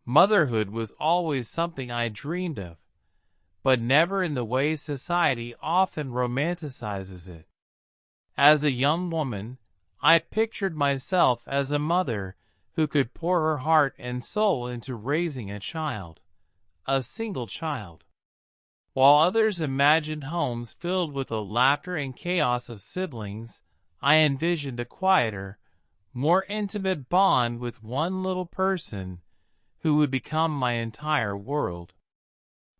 Motherhood was always something I dreamed of, but never in the way society often romanticizes it. As a young woman, I pictured myself as a mother who could pour her heart and soul into raising a single child. While others imagined homes filled with the laughter and chaos of siblings, I envisioned a quieter, more intimate bond with one little person who would become my entire world.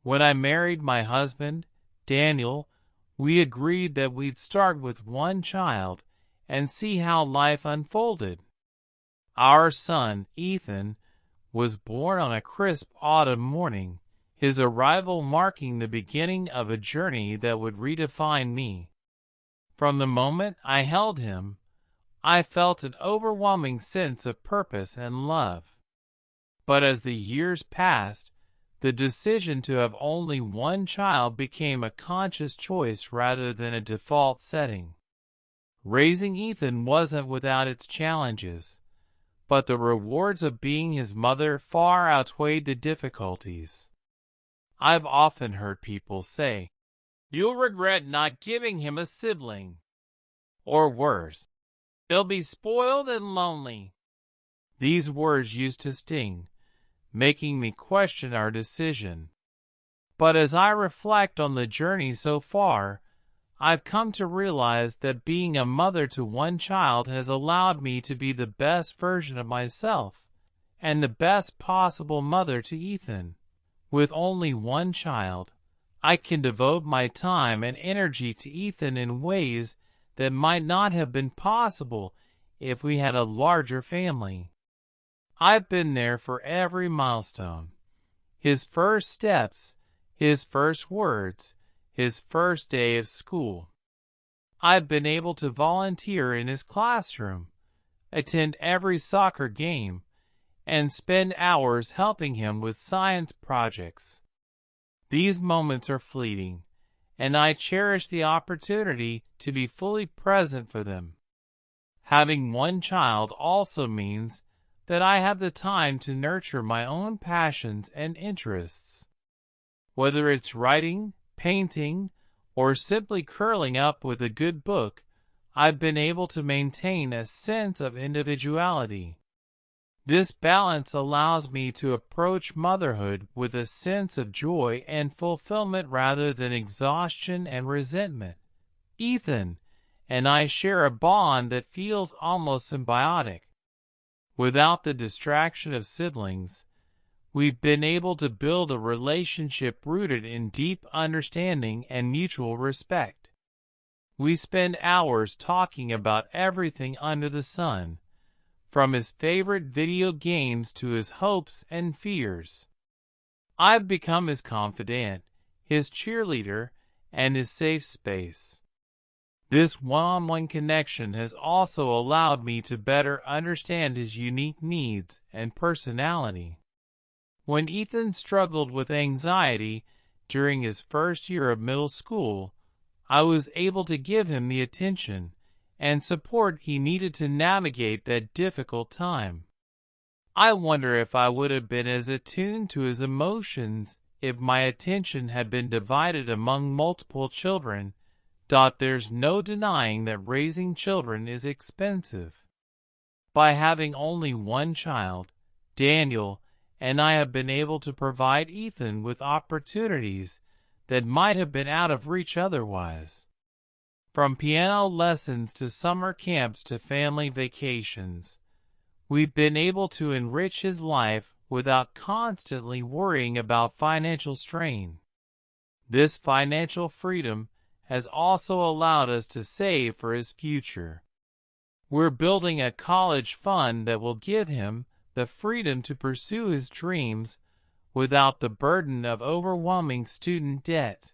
When I married my husband, Daniel, we agreed that we'd start with one child and see how life unfolded. Our son, Ethan, was born on a crisp autumn morning, his arrival marking the beginning of a journey that would redefine me. From the moment I held him, I felt an overwhelming sense of purpose and love. But as the years passed, the decision to have only one child became a conscious choice rather than a default setting. Raising Ethan wasn't without its challenges, but the rewards of being his mother far outweighed the difficulties. I've often heard people say, "You'll regret not giving him a sibling." Or worse, "He'll be spoiled and lonely." These words used to sting, making me question our decision. But as I reflect on the journey so far, I've come to realize that being a mother to one child has allowed me to be the best version of myself, and the best possible mother to Ethan. With only one child, I can devote my time and energy to Ethan in ways that might not have been possible if we had a larger family. I've been there for every milestone. His first steps, his first words, his first day of school. I've been able to volunteer in his classroom, attend every soccer game, and spend hours helping him with science projects. These moments are fleeting, and I cherish the opportunity to be fully present for them. Having one child also means that I have the time to nurture my own passions and interests. Whether it's writing, painting, or simply curling up with a good book, I've been able to maintain a sense of individuality. This balance allows me to approach motherhood with a sense of joy and fulfillment rather than exhaustion and resentment. Ethan and I share a bond that feels almost symbiotic. Without the distraction of siblings, we've been able to build a relationship rooted in deep understanding and mutual respect. We spend hours talking about everything under the sun, from his favorite video games to his hopes and fears. I've become his confidant, his cheerleader, and his safe space. This one-on-one connection has also allowed me to better understand his unique needs and personality. When Ethan struggled with anxiety during his first year of middle school, I was able to give him the attention and support he needed to navigate that difficult time. I wonder if I would have been as attuned to his emotions if my attention had been divided among multiple children. There's no denying that raising children is expensive. By having only one child, Daniel and I have been able to provide Ethan with opportunities that might have been out of reach otherwise. From piano lessons to summer camps to family vacations, we've been able to enrich his life without constantly worrying about financial strain. This financial freedom has also allowed us to save for his future. We're building a college fund that will give him the freedom to pursue his dreams without the burden of overwhelming student debt.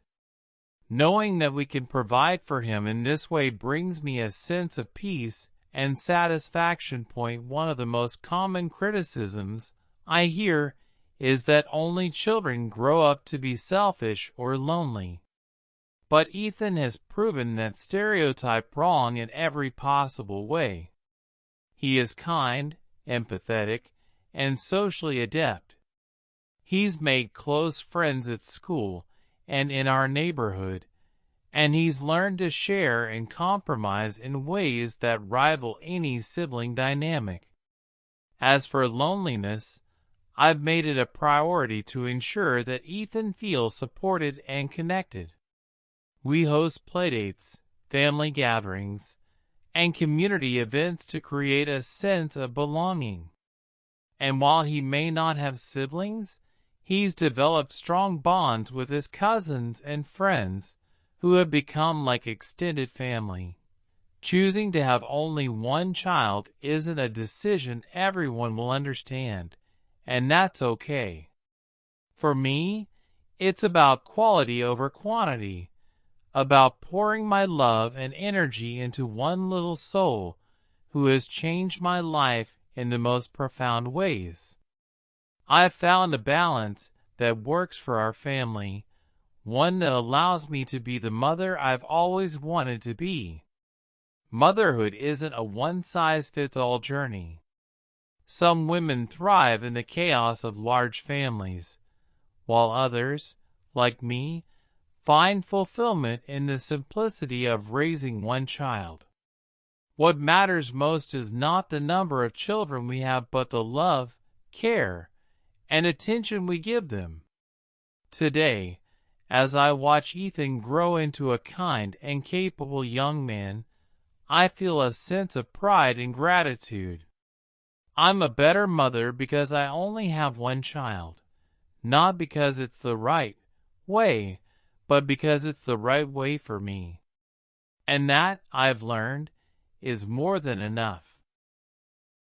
Knowing that we can provide for him in this way brings me a sense of peace and satisfaction. One of the most common criticisms I hear is that only children grow up to be selfish or lonely. But Ethan has proven that stereotype wrong in every possible way. He is kind, empathetic, and socially adept. He's made close friends at school and in our neighborhood, and he's learned to share and compromise in ways that rival any sibling dynamic. As for loneliness, I've made it a priority to ensure that Ethan feels supported and connected. We host playdates, family gatherings, and community events to create a sense of belonging. And while he may not have siblings, he's developed strong bonds with his cousins and friends who have become like extended family. Choosing to have only one child isn't a decision everyone will understand, and that's okay. For me, it's about quality over quantity, about pouring my love and energy into one little soul who has changed my life in the most profound ways. I've found a balance that works for our family, one that allows me to be the mother I've always wanted to be. Motherhood isn't a one-size-fits-all journey. Some women thrive in the chaos of large families, while others, like me, find fulfillment in the simplicity of raising one child. What matters most is not the number of children we have, but the love, care, and attention we give them. Today, as I watch Ethan grow into a kind and capable young man, I feel a sense of pride and gratitude. I'm a better mother because I only have one child, not because it's the right way, but because it's the right way for me. And that, I've learned, is more than enough.